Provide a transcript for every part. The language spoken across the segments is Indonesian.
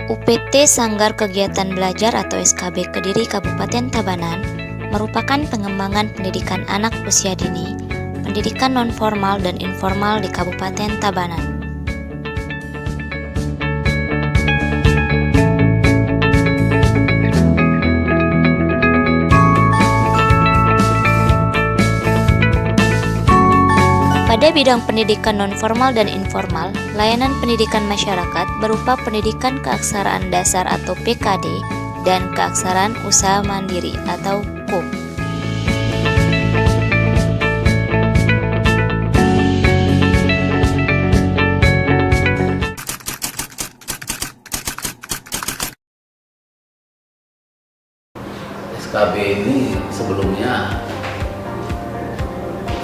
UPT Sanggar Kegiatan Belajar atau SKB Kediri Kabupaten Tabanan merupakan pengembangan pendidikan anak usia dini, pendidikan non-formal dan informal di Kabupaten Tabanan. Pada bidang pendidikan non-formal dan informal, layanan pendidikan masyarakat berupa pendidikan keaksaraan dasar atau PKD dan keaksaraan usaha mandiri atau KUM. SKB ini sebelumnya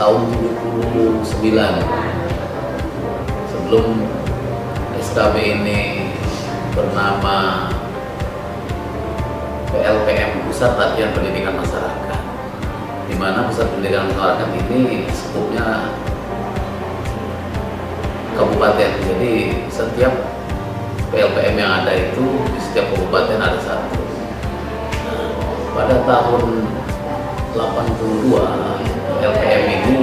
tahun 79 sebelum SKB ini bernama PLPM, Pusat Latihan Pendidikan Masyarakat, di mana Pusat Pendidikan Masyarakat ini skupnya kabupaten. Jadi setiap PLPM yang ada itu di setiap kabupaten ada satu. Nah, pada tahun 82 LPM ini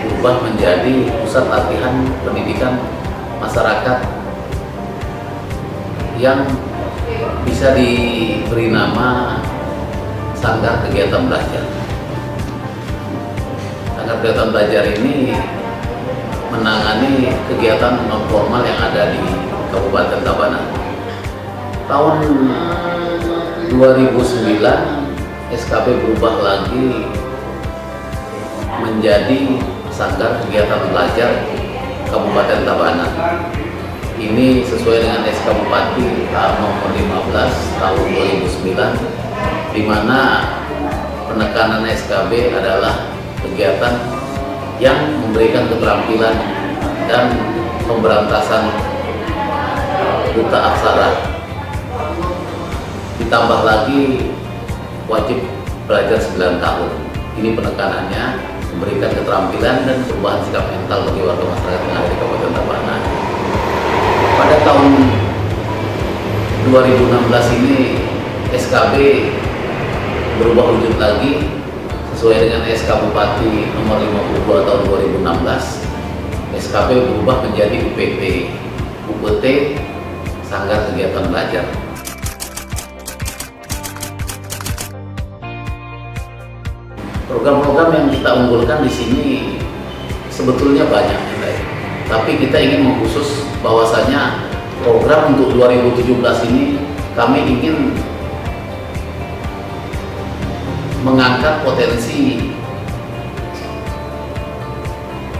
berubah menjadi Pusat Latihan Pendidikan Masyarakat yang bisa diberi nama Sanggar Kegiatan Belajar. Sanggar Kegiatan Belajar ini menangani kegiatan non-formal yang ada di Kabupaten Tabanan. Tahun 2009 SKB berubah lagi menjadi Sanggar Kegiatan Belajar Kabupaten Tabanan. Ini sesuai dengan SK Bupati nomor 15 tahun 2009, di mana penekanan SKB adalah kegiatan yang memberikan keterampilan dan pemberantasan buta aksara. Ditambah lagi wajib belajar 9 tahun. Ini penekanannya, memberikan keterampilan dan perubahan sikap mental bagi warga masyarakat yang ada di Kabupaten Tabanan. Pada tahun 2016 ini SKB berubah wujud lagi sesuai dengan SK Bupati nomor 52 tahun 2016. SKB berubah menjadi UPT Sanggar Kegiatan Belajar. Program-program yang kita unggulkan di sini sebetulnya banyak, tapi kita ingin mengkhusus bahwasanya program untuk 2017 ini kami ingin mengangkat potensi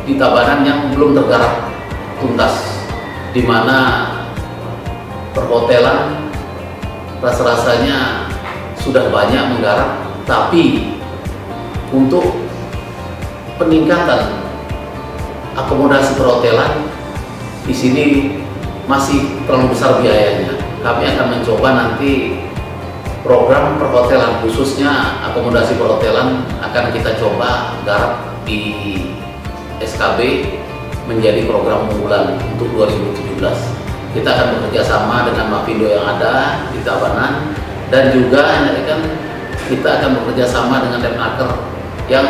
di Tabanan yang belum tergarap tuntas, di mana perhotelan rasa-rasanya sudah banyak menggarap, tapi untuk peningkatan akomodasi perhotelan di sini masih terlalu besar biayanya. Kami akan mencoba nanti program perhotelan, khususnya akomodasi perhotelan, akan kita coba garap di SKB menjadi program unggulan untuk 2017. Kita akan bekerja sama dengan Mapindo yang ada di Tabanan, dan juga kita akan bekerja sama dengan Depnaker yang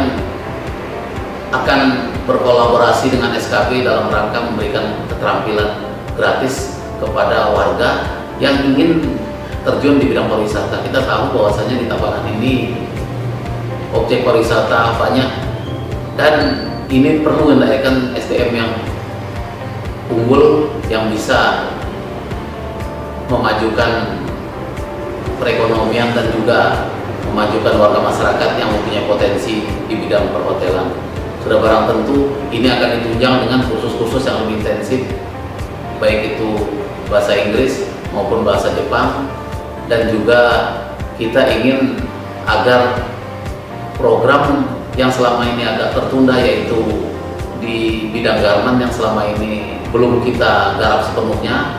akan berkolaborasi dengan SKB dalam rangka memberikan keterampilan gratis kepada warga yang ingin terjun di bidang pariwisata. Kita tahu bahwasanya di Tabanan ini objek pariwisata banyak, dan ini perlu mendapatkan SDM yang unggul yang bisa memajukan perekonomian dan juga memajukan warga masyarakat yang mempunyai potensi di bidang perhotelan. Sudah barang tentu ini akan ditunjang dengan kursus-kursus yang lebih intensif, baik itu bahasa Inggris maupun bahasa Jepang, dan juga kita ingin agar program yang selama ini agak tertunda, yaitu di bidang garmen yang selama ini belum kita garap sepenuhnya,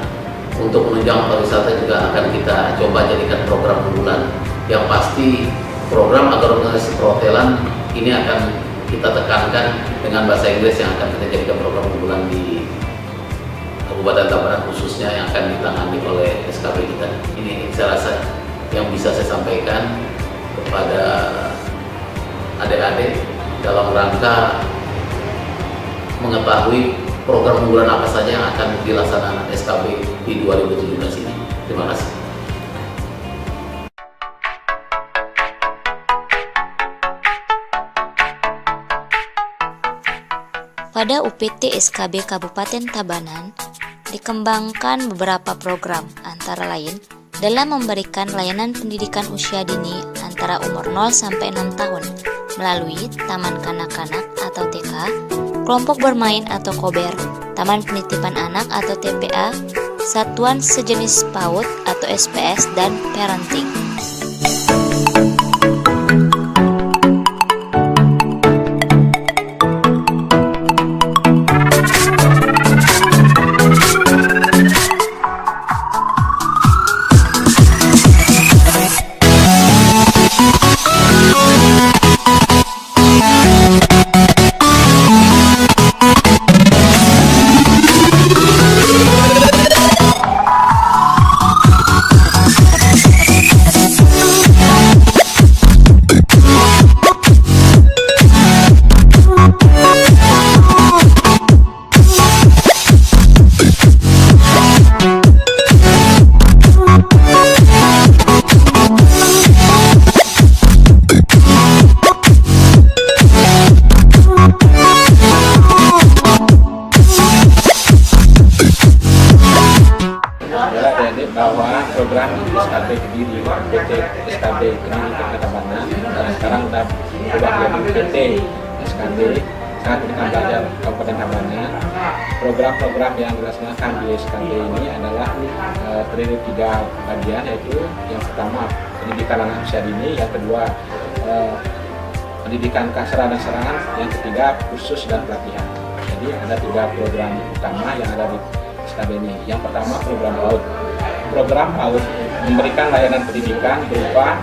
untuk menunjang pariwisata juga akan kita coba jadikan program unggulan. Yang pasti program organisasi perhotelan ini akan kita tekankan dengan bahasa Inggris yang akan kita jadikan program unggulan di Kabupaten Tabanan khususnya yang akan ditangani oleh SKB kita. Ini saya rasa yang bisa saya sampaikan kepada adik-adik dalam rangka mengetahui program unggulan apa saja yang akan dilaksanakan SKB di 2017 ini. Terima kasih. Pada UPT SKB Kabupaten Tabanan, dikembangkan beberapa program, antara lain dalam memberikan layanan pendidikan usia dini antara umur 0 sampai 6 tahun melalui Taman Kanak-Kanak atau TK, kelompok bermain atau KOBER, Taman Penitipan Anak atau TPA, Satuan Sejenis PAUD atau SPS, dan Parenting. Bahwa program SKB Kediri, PT SKB Kediri Kota Tabanan, sekarang sudah menjadi PT SKB Sangat Pendidikan Belajar Kabupaten Tabanan. Program-program yang dilaksanakan di SKB ini adalah terdiri 3 bagian, yaitu yang pertama pendidikan anak usia dini, yang kedua pendidikan keaksaraan, yang ketiga kursus dan pelatihan. Jadi ada 3 program utama yang ada di SKB ini. Yang pertama program PAUD. Program PAUD memberikan layanan pendidikan berupa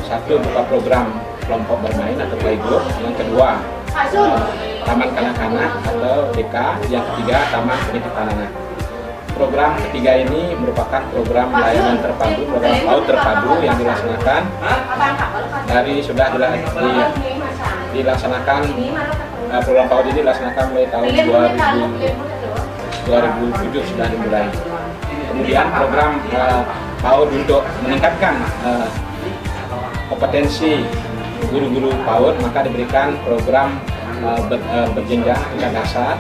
satu berupa program kelompok bermain atau playgroup, yang kedua Taman Kanak-Kanak atau DK, yang ketiga Taman Penitipan Anak. Program ketiga ini merupakan program layanan terpadu, program PAUD terpadu yang dilaksanakan dari sudah dilaksanakan program PAUD ini dilaksanakan mulai tahun 2007 sudah dimulai. Kemudian program PAUD untuk meningkatkan kompetensi guru-guru PAUD, maka diberikan program berjenjang tingkat dasar,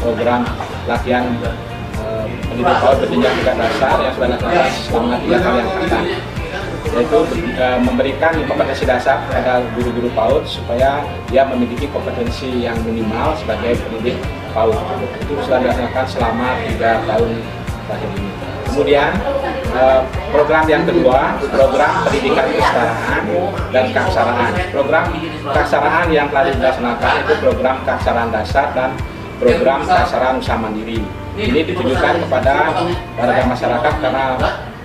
program latihan pendidik PAUD berjenjang tingkat dasar yang sudah dilaksanakan selama 3 kali angkatan, yaitu memberikan kompetensi dasar kepada guru-guru PAUD supaya dia memiliki kompetensi yang minimal sebagai pendidik PAUD. Itu sudah dilaksanakan selama 3 tahun terakhir ini. Kemudian program yang kedua, program pendidikan kesetaraan dan keaksaraan. Program keaksaraan yang telah dilaksanakan itu program keaksaraan dasar dan program keaksaraan usaha mandiri. Ini ditujukan kepada warga masyarakat karena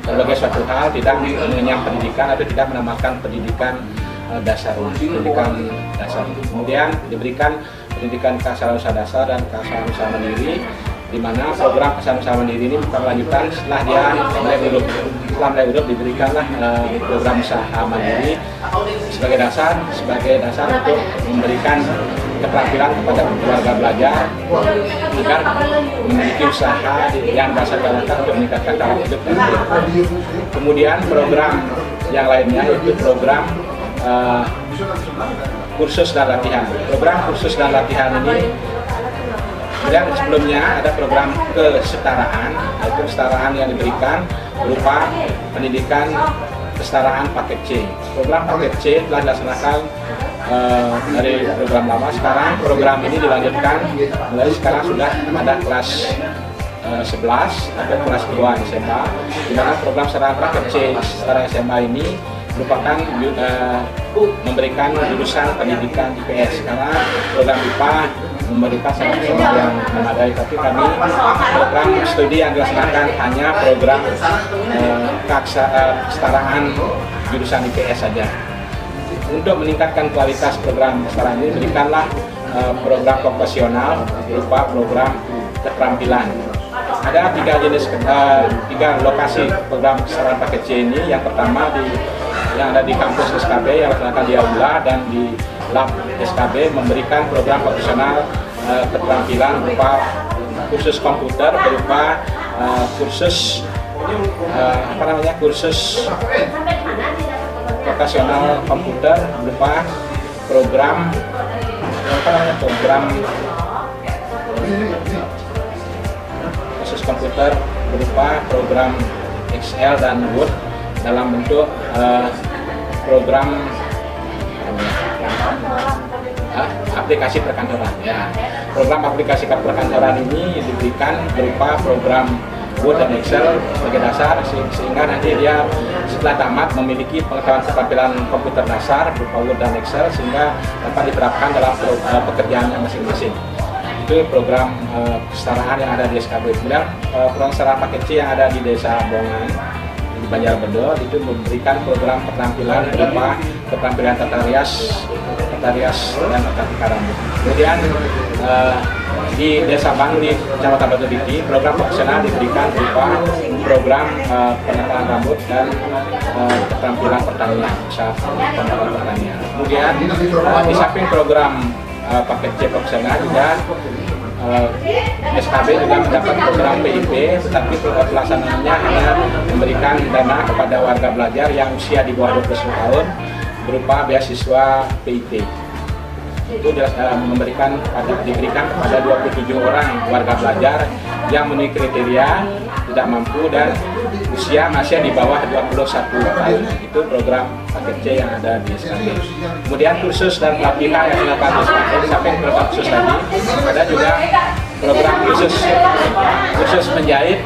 berbagai suatu hal tidak mengenyam pendidikan atau tidak menambahkan pendidikan dasar. Kemudian diberikan pendidikan keaksaraan usaha dasar dan keaksaraan usaha mandiri, di mana program keaksaraan usaha mandiri ini bukan lanjutan setelah dia mulai huruf diberikanlah program usaha mandiri sebagai dasar untuk memberikan keterampilan kepada keluarga belajar agar memiliki usaha yang dasar jalankan untuk meningkatkan taraf hidup dan hidup. Kemudian program yang lainnya yaitu program kursus dan latihan. Program kursus dan latihan ini dan sebelumnya ada program kesetaraan, yaitu kesetaraan yang diberikan berupa pendidikan kesetaraan paket C. Program paket C telah dilaksanakan dari program lama. Sekarang program ini dilanjutkan, mulai sekarang sudah ada kelas 11 atau kelas 2 SMA, di mana program kesetaraan paket C setara SMA ini merupakan memberikan jurusan pendidikan IPS, karena program IPA memberikan sama-sama yang memadai, tapi kami program studi yang dilaksanakan hanya program kesetaraan jurusan IPS saja. Untuk meningkatkan kualitas program kesetaraan ini, berikanlah program profesional berupa program keterampilan. Ada tiga lokasi program kesetaraan paket C ini. Yang pertama yang ada di kampus SKB yang dilaksanakan di Aula dan di lab SKB memberikan program profesional keterampilan berupa kursus komputer, berupa kursus vokasional komputer, berupa program khusus komputer, berupa program Excel dan Word dalam bentuk program aplikasi perkantoran. Ya, program aplikasi perkantoran ini diberikan berupa program Word dan Excel sebagai dasar, sehingga nanti dia setelah tamat memiliki pengetahuan keterampilan komputer dasar berupa Word dan Excel, sehingga dapat diterapkan dalam pekerjaannya masing-masing. Itu program kesetaraan yang ada di SKB. Kemudian program kesetaraan paket C yang ada di Desa Bongan di Banjarbedo itu memberikan program keterampilan berupa keterampilan tata rias dan tata rambut. Kemudian di Desa Bang di Kecamatan Batu Diki, program profesional diberikan berupa program penataan rambut dan keterampilan pertanian, usaha pertanian. Kemudian di samping program paket C profesional juga SKB juga mendapat program PIP, tetapi pelaksanaannya hanya memberikan dana kepada warga belajar yang usia di bawah 20 tahun berupa beasiswa PIP. Itu diberikan kepada 27 orang warga belajar yang memenuhi kriteria tidak mampu dan usia masih di bawah 21 tahun. Itu program paket C yang ada di SKB. Kemudian kursus dan pelatihan yang dilakukan di SKB, di samping program khusus tadi, ada juga program khusus menjahit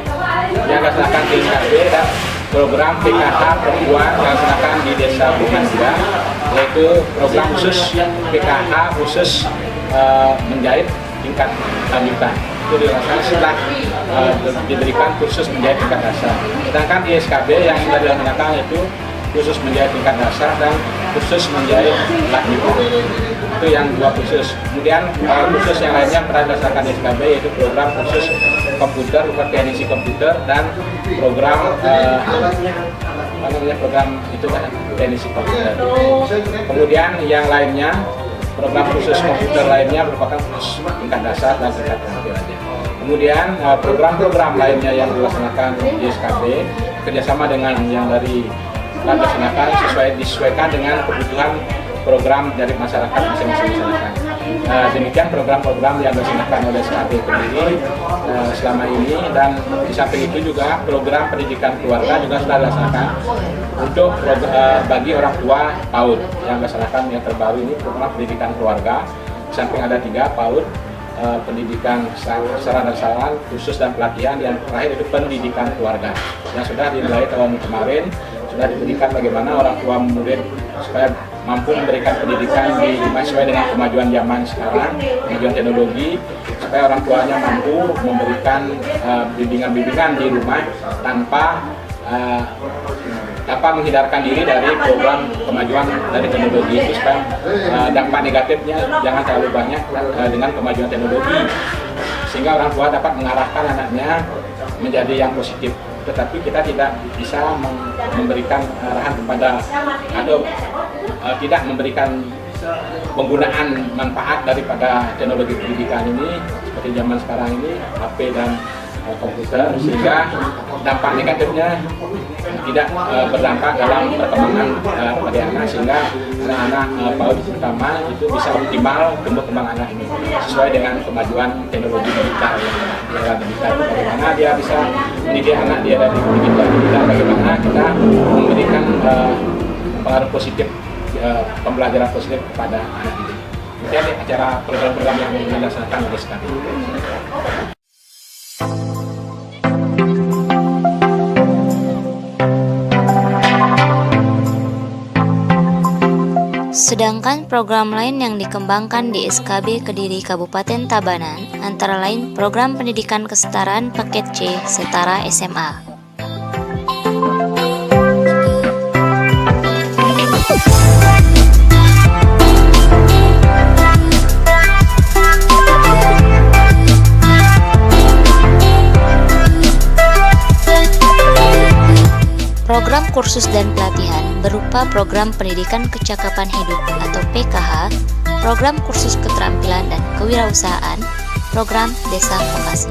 yang dilaksanakan di SKB dan program PKH perempuan yang dilaksanakan di Desa Bungan juga, yaitu program khusus PKH khusus menjahit tingkat lanjutan. Itu dilaksanakan setelah diberikan kursus menjahit tingkat dasar. Sedangkan di SKB yang sudah dilaksanakan itu khusus menjahit tingkat dasar dan khusus menjahit lanjutan. Itu yang dua khusus. Kemudian khusus yang lainnya pernah dilaksanakan di SKB yaitu program khusus komputer, teknisi komputer dan program program itu kan teknisi komputer. Kemudian yang lainnya program khusus komputer lainnya merupakan khusus tingkat dasar dan tingkat keterampilannya. Kemudian program-program lainnya yang dilaksanakan di SKB kerjasama dengan yang dari dilaksanakan disesuaikan dengan kebutuhan program dari masyarakat masing-masing masyarakat. Demikian program-program yang dilaksanakan oleh SKB Kediri selama ini, dan di samping itu juga program pendidikan keluarga juga sudah dilaksanakan untuk bagi orang tua PAUD yang dilaksanakan yang terbaru ini program pendidikan keluarga. Di samping ada 3 PAUD, pendidikan sarana dan sarana khusus dan pelatihan, yang terakhir itu pendidikan keluarga yang sudah dimulai tahun kemarin. Sudah diberikan bagaimana orang tua murid supaya mampu memberikan pendidikan sesuai dengan kemajuan zaman sekarang, kemajuan teknologi, supaya orang tuanya mampu memberikan bimbingan-bimbingan di rumah tanpa dapat menghindarkan diri dari program kemajuan dari teknologi itu, supaya dampak negatifnya jangan terlalu banyak dengan kemajuan teknologi, sehingga orang tua dapat mengarahkan anaknya menjadi yang positif. Tetapi kita tidak bisa memberikan arahan kepada atau tidak memberikan penggunaan manfaat daripada teknologi pendidikan ini seperti zaman sekarang ini HP dan komputer, sehingga dampak negatifnya tidak berdampak dalam perkembangan pada anak, sehingga anak-anak PAUD pertama itu bisa optimal tumbuh kembang anak ini sesuai dengan kemajuan teknologi digital. Bagaimana dia bisa mendidik anak dia dari digital, dan bagaimana kita memberikan pengaruh positif, pembelajaran positif kepada anak ini. Kemudian acara program-program yang dilaksanakan oleh SKB. Sedangkan program lain yang dikembangkan di SKB Kediri Kabupaten Tabanan antara lain program pendidikan kesetaraan paket C setara SMA. Program kursus dan pelatihan berupa program pendidikan kecakapan hidup atau PKH, program kursus keterampilan dan kewirausahaan, program desa vokasi.